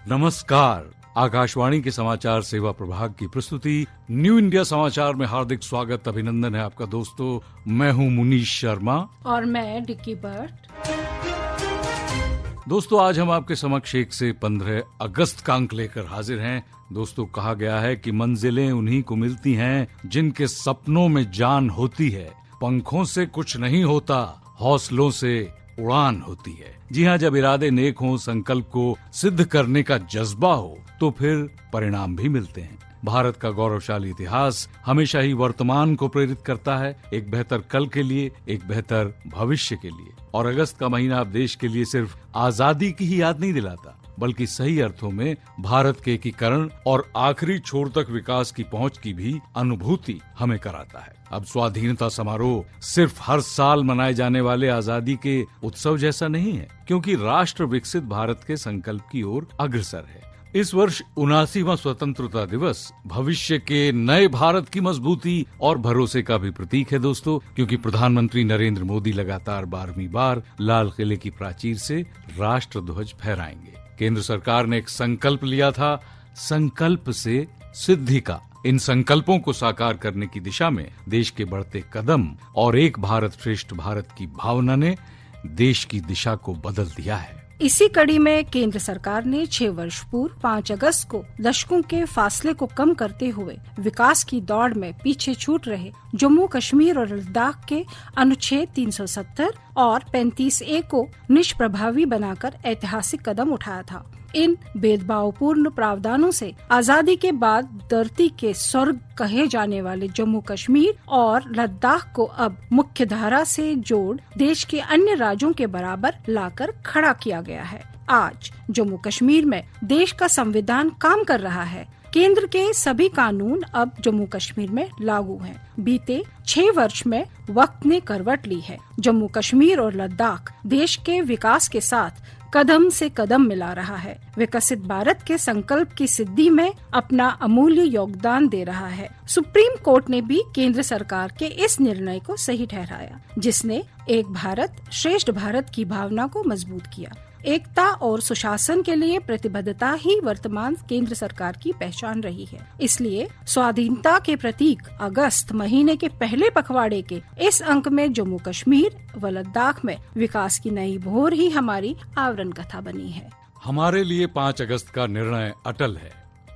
नमस्कार। आकाशवाणी के समाचार सेवा प्रभाग की प्रस्तुति न्यू इंडिया समाचार में हार्दिक स्वागत, अभिनंदन है आपका दोस्तों। मैं हूं मुनीश शर्मा और मैं डिक्की बर्ट। दोस्तों, आज हम आपके समक्ष 1 से 15 अगस्त का अंक लेकर हाजिर हैं। दोस्तों, कहा गया है कि मंजिलें उन्हीं को मिलती हैं जिनके सपनों में जान होती है। पंखों से कुछ नहीं होता, हौसलों से उड़ान होती है। जी हाँ, जब इरादे नेक हों, संकल्प को सिद्ध करने का जज्बा हो, तो फिर परिणाम भी मिलते हैं। भारत का गौरवशाली इतिहास हमेशा ही वर्तमान को प्रेरित करता है, एक बेहतर कल के लिए, एक बेहतर भविष्य के लिए। और अगस्त का महीना अब देश के लिए सिर्फ आजादी की ही याद नहीं दिलाता, बल्कि सही अर्थों में भारत के एकीकरण और आखिरी छोर तक विकास की पहुंच की भी अनुभूति हमें कराता है। अब स्वाधीनता समारोह सिर्फ हर साल मनाए जाने वाले आजादी के उत्सव जैसा नहीं है, क्योंकि राष्ट्र विकसित भारत के संकल्प की ओर अग्रसर है। इस वर्ष 79वां स्वतंत्रता दिवस भविष्य के नए भारत की मजबूती और भरोसे का भी प्रतीक है दोस्तों, क्योंकि प्रधानमंत्री नरेंद्र मोदी लगातार 12वीं बार लाल किले की प्राचीर से राष्ट्र ध्वज फहराएंगे। केंद्र सरकार ने एक संकल्प लिया था, संकल्प से सिद्धि का। इन संकल्पों को साकार करने की दिशा में देश के बढ़ते कदम और एक भारत श्रेष्ठ भारत की भावना ने देश की दिशा को बदल दिया है। इसी कड़ी में केंद्र सरकार ने 6 वर्ष पूर्व 5 अगस्त को दशकों के फासले को कम करते हुए विकास की दौड़ में पीछे छूट रहे जम्मू कश्मीर और लद्दाख के अनुच्छेद 370 और 35A को निष्प्रभावी बनाकर ऐतिहासिक कदम उठाया था। इन भेदभावपूर्ण प्रावधानों से आजादी के बाद धरती के स्वर्ग कहे जाने वाले जम्मू कश्मीर और लद्दाख को अब मुख्य धारा से जोड़ देश के अन्य राज्यों के बराबर लाकर खड़ा किया गया है। आज जम्मू कश्मीर में देश का संविधान काम कर रहा है। केंद्र के सभी कानून अब जम्मू कश्मीर में लागू हैं। बीते 6 वर्ष में वक्त ने करवट ली है। जम्मू कश्मीर और लद्दाख देश के विकास के साथ कदम से कदम मिला रहा है। विकसित भारत के संकल्प की सिद्धि में अपना अमूल्य योगदान दे रहा है। सुप्रीम कोर्ट ने भी केंद्र सरकार के इस निर्णय को सही ठहराया, जिसने एक भारत श्रेष्ठ भारत की भावना को मजबूत किया। एकता और सुशासन के लिए प्रतिबद्धता ही वर्तमान केंद्र सरकार की पहचान रही है। इसलिए स्वाधीनता के प्रतीक अगस्त महीने के पहले पखवाड़े के इस अंक में जम्मू कश्मीर व लद्दाख में विकास की नई भोर ही हमारी आवरण कथा बनी है। हमारे लिए 5 अगस्त का निर्णय अटल है।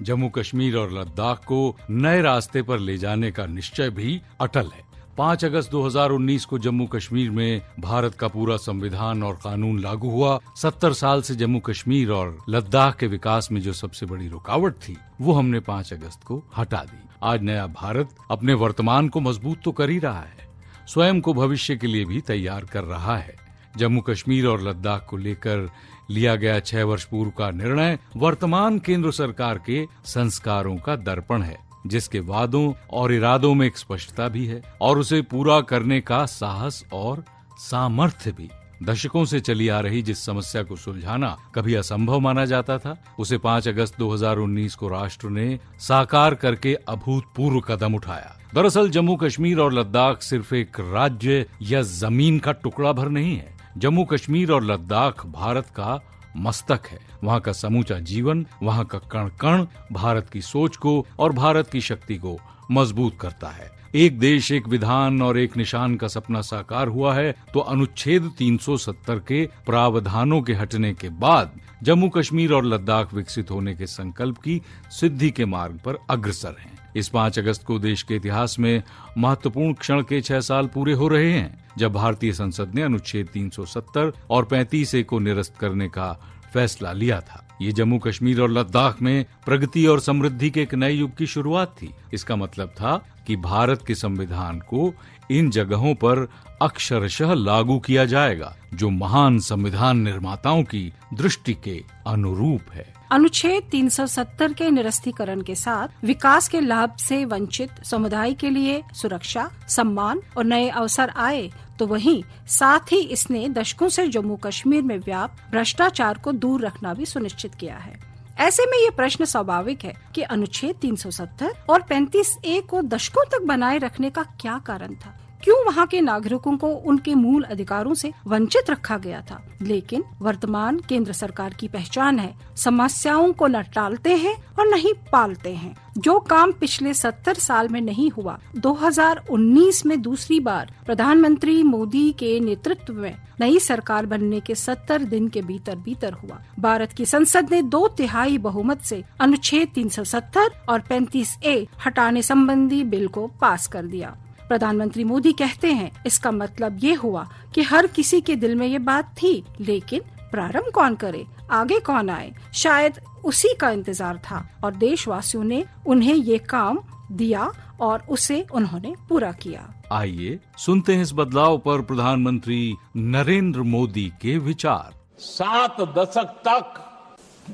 जम्मू कश्मीर और लद्दाख को नए रास्ते पर ले जाने का निश्चय भी अटल है। 5 अगस्त 2019 को जम्मू कश्मीर में भारत का पूरा संविधान और कानून लागू हुआ। 70 साल से जम्मू कश्मीर और लद्दाख के विकास में जो सबसे बड़ी रुकावट थी, वो हमने 5 अगस्त को हटा दी। आज नया भारत अपने वर्तमान को मजबूत तो कर ही रहा है, स्वयं को भविष्य के लिए भी तैयार कर रहा है। जम्मू कश्मीर और लद्दाख को लेकर लिया गया 6 वर्ष पूर्व का निर्णय वर्तमान केंद्र सरकार के संस्कारों का दर्पण है, जिसके वादों और इरादों में एक स्पष्टता भी है और उसे पूरा करने का साहस और सामर्थ्य भी। दशकों से चली आ रही जिस समस्या को सुलझाना कभी असंभव माना जाता था, उसे 5 अगस्त 2019 को राष्ट्र ने साकार करके अभूतपूर्व कदम उठाया। दरअसल जम्मू कश्मीर और लद्दाख सिर्फ एक राज्य या जमीन का टुकड़ा भर नहीं है। जम्मू कश्मीर और लद्दाख भारत का मस्तक है। वहाँ का समूचा जीवन, वहाँ का कण कण भारत की सोच को और भारत की शक्ति को मजबूत करता है। एक देश, एक विधान और एक निशान का सपना साकार हुआ है तो अनुच्छेद 370 के प्रावधानों के हटने के बाद जम्मू कश्मीर और लद्दाख विकसित होने के संकल्प की सिद्धि के मार्ग पर अग्रसर हैं। इस 5 अगस्त को देश के इतिहास में महत्वपूर्ण क्षण के 6 साल पूरे हो रहे हैं, जब भारतीय संसद ने अनुच्छेद 370 और 35A को निरस्त करने का फैसला लिया था। ये जम्मू कश्मीर और लद्दाख में प्रगति और समृद्धि के एक नए युग की शुरुआत थी। इसका मतलब था कि भारत के संविधान को इन जगहों पर अक्षरशः लागू किया जाएगा, जो महान संविधान निर्माताओं की दृष्टि के अनुरूप है। अनुच्छेद 370 के निरस्तीकरण के साथ विकास के लाभ से वंचित समुदाय के लिए सुरक्षा, सम्मान और नए अवसर आए, तो वहीं साथ ही इसने दशकों से जम्मू कश्मीर में व्याप्त भ्रष्टाचार को दूर रखना भी सुनिश्चित किया है। ऐसे में ये प्रश्न स्वाभाविक है कि अनुच्छेद 370 और 35A को दशकों तक बनाए रखने का क्या कारण था? क्यों वहाँ के नागरिकों को उनके मूल अधिकारों से वंचित रखा गया था। लेकिन वर्तमान केंद्र सरकार की पहचान है, समस्याओं को न टालते हैं और न ही पालते हैं। जो काम पिछले 70 साल में नहीं हुआ, 2019 में दूसरी बार प्रधानमंत्री मोदी के नेतृत्व में नई सरकार बनने के 70 दिन के भीतर हुआ। भारत की संसद ने 2/3 बहुमत से अनुच्छेद 370 और 35A हटाने संबंधी बिल को पास कर दिया। प्रधानमंत्री मोदी कहते हैं, इसका मतलब ये हुआ कि हर किसी के दिल में ये बात थी, लेकिन प्रारंभ कौन करे, आगे कौन आए, शायद उसी का इंतजार था और देशवासियों ने उन्हें ये काम दिया और उसे उन्होंने पूरा किया। आइए सुनते हैं इस बदलाव पर प्रधानमंत्री नरेंद्र मोदी के विचार। 7 दशक तक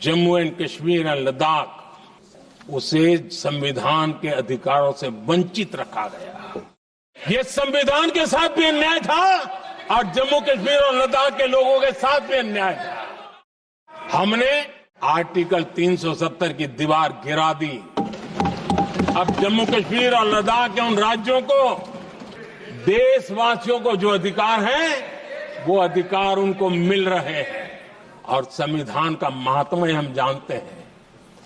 जम्मू एंड कश्मीर और लद्दाख उसे संविधान के अधिकारों से वंचित रखा गया। ये संविधान के साथ भी अन्याय था और जम्मू कश्मीर और लद्दाख के लोगों के साथ भी अन्याय था। हमने आर्टिकल 370 की दीवार गिरा दी। अब जम्मू कश्मीर और लद्दाख के उन राज्यों को, देशवासियों को जो अधिकार हैं, वो अधिकार उनको मिल रहे हैं और संविधान का महात्म्य हम जानते हैं,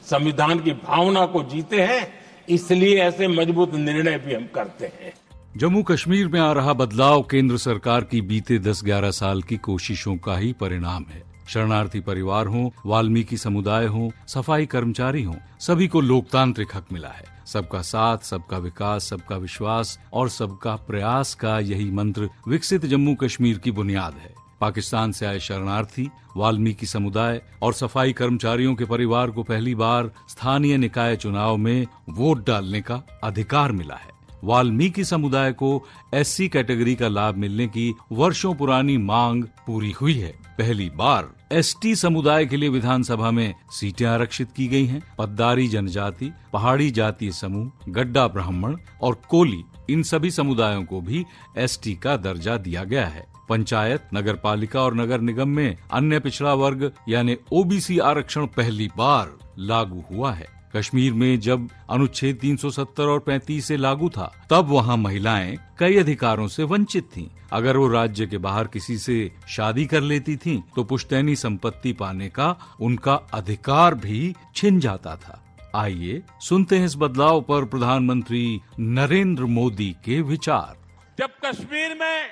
संविधान की भावना को जीते हैं, इसलिए ऐसे मजबूत निर्णय भी हम करते हैं। जम्मू कश्मीर में आ रहा बदलाव केंद्र सरकार की बीते 10-11 साल की कोशिशों का ही परिणाम है। शरणार्थी परिवार हों, वाल्मीकि समुदाय हों, सफाई कर्मचारी हों, सभी को लोकतांत्रिक हक मिला है। सबका साथ, सबका विकास, सबका विश्वास और सबका प्रयास का यही मंत्र विकसित जम्मू कश्मीर की बुनियाद है। पाकिस्तान से आए शरणार्थी, वाल्मीकि समुदाय और सफाई कर्मचारियों के परिवार को पहली बार स्थानीय निकाय चुनाव में वोट डालने का अधिकार मिला है। वाल्मीकि समुदाय को SC कैटेगरी का लाभ मिलने की वर्षों पुरानी मांग पूरी हुई है। पहली बार ST समुदाय के लिए विधानसभा में सीटें आरक्षित की गई हैं। पद्दारी जनजाति, पहाड़ी जातीय समूह, गड्डा ब्राह्मण और कोली, इन सभी समुदायों को भी ST का दर्जा दिया गया है। पंचायत, नगर पालिका और नगर निगम में अन्य पिछड़ा वर्ग यानी OBC आरक्षण पहली बार लागू हुआ है। कश्मीर में जब अनुच्छेद 370 और 35 से लागू था, तब वहाँ महिलाएं कई अधिकारों से वंचित थीं। अगर वो राज्य के बाहर किसी से शादी कर लेती थीं, तो पुश्तैनी संपत्ति पाने का उनका अधिकार भी छिन जाता था। आइए सुनते हैं इस बदलाव पर प्रधानमंत्री नरेंद्र मोदी के विचार। जब कश्मीर में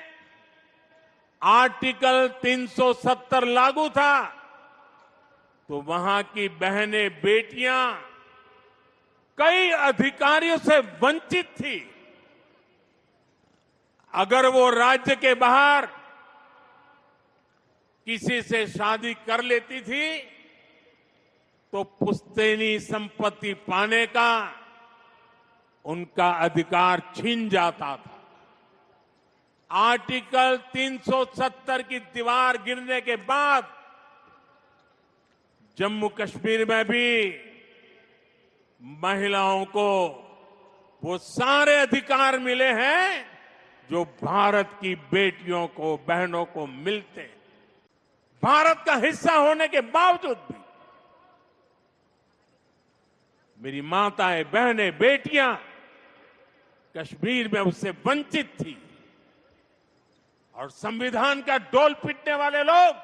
आर्टिकल 370 लागू था, तो वहां की बहनें, बेटियां कई अधिकारियों से वंचित थी। अगर वो राज्य के बाहर किसी से शादी कर लेती थी, तो पुश्तैनी संपत्ति पाने का उनका अधिकार छीन जाता था। आर्टिकल 370 की दीवार गिरने के बाद जम्मू कश्मीर में भी महिलाओं को वो सारे अधिकार मिले हैं जो भारत की बेटियों को, बहनों को मिलते हैं। भारत का हिस्सा होने के बावजूद भी मेरी माताएं, बहनें, बेटियां कश्मीर में उससे वंचित थी और संविधान का डोल पीटने वाले लोग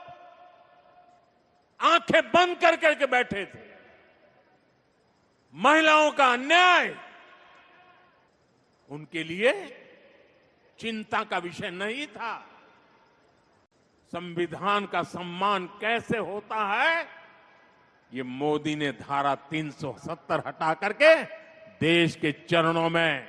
आंखें बंद कर करके बैठे थे। महिलाओं का अन्याय उनके लिए चिंता का विषय नहीं था। संविधान का सम्मान कैसे होता है, ये मोदी ने धारा 370 हटा करके देश के चरणों में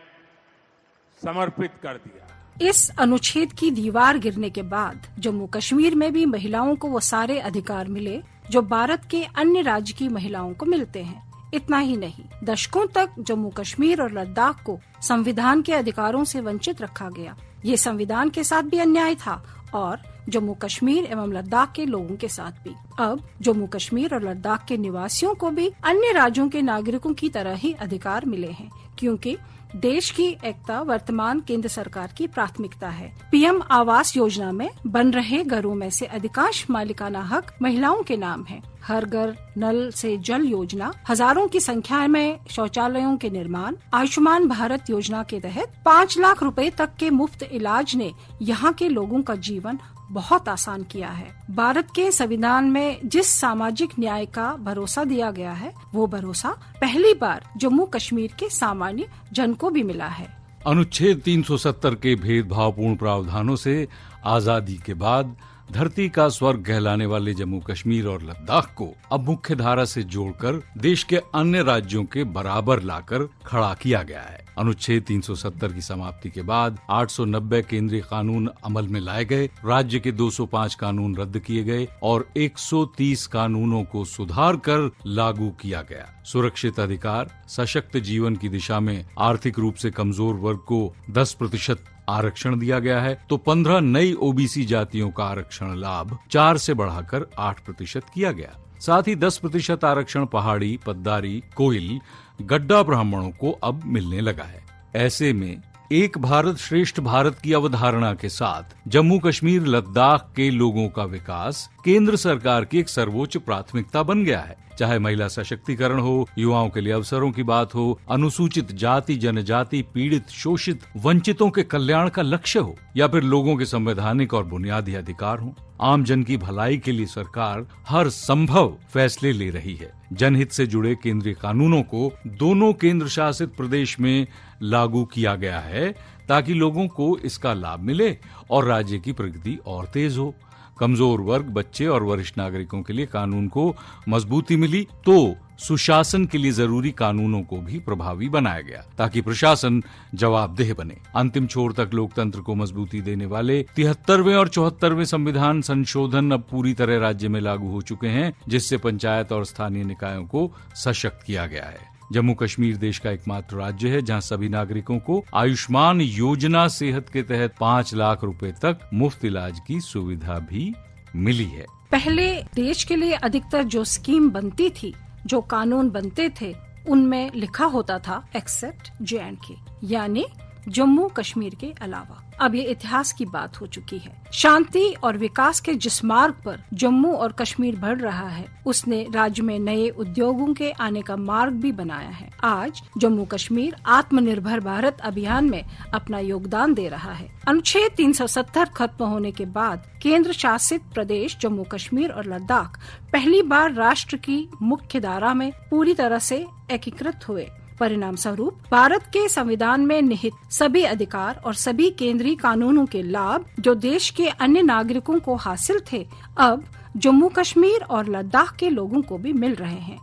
समर्पित कर दिया। इस अनुच्छेद की दीवार गिरने के बाद जम्मू कश्मीर में भी महिलाओं को वो सारे अधिकार मिले जो भारत के अन्य राज्य की महिलाओं को मिलते हैं। इतना ही नहीं, दशकों तक जम्मू कश्मीर और लद्दाख को संविधान के अधिकारों से वंचित रखा गया। ये संविधान के साथ भी अन्याय था और जम्मू कश्मीर एवं लद्दाख के लोगों के साथ भी। अब जम्मू कश्मीर और लद्दाख के निवासियों को भी अन्य राज्यों के नागरिकों की तरह ही अधिकार मिले हैं, क्योंकि देश की एकता वर्तमान केंद्र सरकार की प्राथमिकता है। पीएम आवास योजना में बन रहे घरों में से अधिकांश मालिकाना हक महिलाओं के नाम है। हर घर नल से जल योजना, हजारों की संख्या में शौचालयों के निर्माण, आयुष्मान भारत योजना के तहत 5 लाख रुपए तक के मुफ्त इलाज ने यहाँ के लोगों का जीवन बहुत आसान किया है। भारत के संविधान में जिस सामाजिक न्याय का भरोसा दिया गया है, वो भरोसा पहली बार जम्मू कश्मीर के सामान्य जन को भी मिला है। अनुच्छेद 370 के भेदभावपूर्ण प्रावधानों से आजादी के बाद धरती का स्वर्ग कहलाने वाले जम्मू कश्मीर और लद्दाख को अब मुख्य धारा से जोड़कर देश के अन्य राज्यों के बराबर लाकर खड़ा किया गया है। अनुच्छेद 370 की समाप्ति के बाद 890 केंद्रीय कानून अमल में लाए गए, राज्य के 205 कानून रद्द किए गए और 130 कानूनों को सुधार कर लागू किया गया। सुरक्षित अधिकार, सशक्त जीवन की दिशा में आर्थिक रूप से कमजोर वर्ग को 10% आरक्षण दिया गया है, तो 15 नई ओबीसी जातियों का आरक्षण लाभ 4 से बढ़ाकर 8% किया गया। साथ ही 10% आरक्षण पहाड़ी, पद्दारी, कोयल, गड्ढा ब्राह्मणों को अब मिलने लगा है। ऐसे में एक भारत श्रेष्ठ भारत की अवधारणा के साथ जम्मू कश्मीर लद्दाख के लोगों का विकास केंद्र सरकार की एक सर्वोच्च प्राथमिकता बन गया है। चाहे महिला सशक्तिकरण हो, युवाओं के लिए अवसरों की बात हो, अनुसूचित जाति जनजाति, पीड़ित, शोषित, वंचितों के कल्याण का लक्ष्य हो, या फिर लोगों के संवैधानिक और बुनियादी अधिकार हो, आम जन की भलाई के लिए सरकार हर संभव फैसले ले रही है। जनहित से जुड़े केंद्रीय कानूनों को दोनों केंद्र शासित प्रदेश में लागू किया गया है ताकि लोगों को इसका लाभ मिले और राज्य की प्रगति और तेज हो। कमजोर वर्ग, बच्चे और वरिष्ठ नागरिकों के लिए कानून को मजबूती मिली तो सुशासन के लिए जरूरी कानूनों को भी प्रभावी बनाया गया ताकि प्रशासन जवाबदेह बने। अंतिम छोर तक लोकतंत्र को मजबूती देने वाले 73वें और 74वें संविधान संशोधन अब पूरी तरह राज्य में लागू हो चुके हैं, जिससे पंचायत और स्थानीय निकायों को सशक्त किया गया है। जम्मू कश्मीर देश का एकमात्र राज्य है जहां सभी नागरिकों को आयुष्मान योजना सेहत के तहत 5 लाख रुपए तक मुफ्त इलाज की सुविधा भी मिली है। पहले देश के लिए अधिकतर जो स्कीम बनती थी, जो कानून बनते थे, उनमें लिखा होता था एक्सेप्ट J&K, यानी जम्मू कश्मीर के अलावा। अब ये इतिहास की बात हो चुकी है। शांति और विकास के जिस मार्ग पर जम्मू और कश्मीर बढ़ रहा है, उसने राज्य में नए उद्योगों के आने का मार्ग भी बनाया है। आज जम्मू कश्मीर आत्मनिर्भर भारत अभियान में अपना योगदान दे रहा है। अनुच्छेद 370 खत्म होने के बाद केंद्र शासित प्रदेश जम्मू कश्मीर और लद्दाख पहली बार राष्ट्र की मुख्य धारा में पूरी तरह से एकीकृत हुए। परिणाम स्वरूप भारत के संविधान में निहित सभी अधिकार और सभी केंद्रीय कानूनों के लाभ जो देश के अन्य नागरिकों को हासिल थे, अब जम्मू कश्मीर और लद्दाख के लोगों को भी मिल रहे हैं।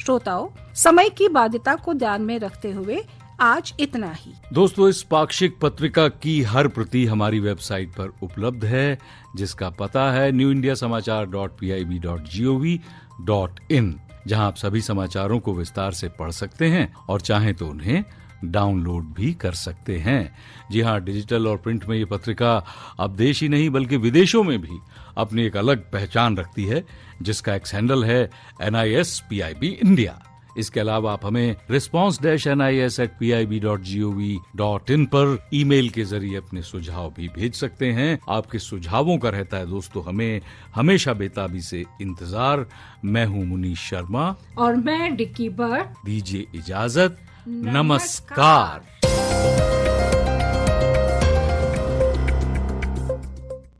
श्रोताओं, समय की बाध्यता को ध्यान में रखते हुए आज इतना ही। दोस्तों, इस पाक्षिक पत्रिका की हर प्रति हमारी वेबसाइट पर उपलब्ध है, जिसका पता है newindiasamaachar.pib.gov.in, जहां आप सभी समाचारों को विस्तार से पढ़ सकते हैं और चाहें तो उन्हें डाउनलोड भी कर सकते हैं। जी हाँ, डिजिटल और प्रिंट में ये पत्रिका अब देश ही नहीं बल्कि विदेशों में भी अपनी एक अलग पहचान रखती है, जिसका एक्स हैंडल है NISPIB इंडिया। इसके अलावा आप हमें response-nis@pib.gov.in पर ईमेल के जरिए अपने सुझाव भी भेज सकते हैं। आपके सुझावों का रहता है दोस्तों हमें हमेशा बेताबी से इंतजार। मैं हूँ मुनीश शर्मा और मैं डिक्की बर्ड। दीजिए इजाजत। नमस्कार।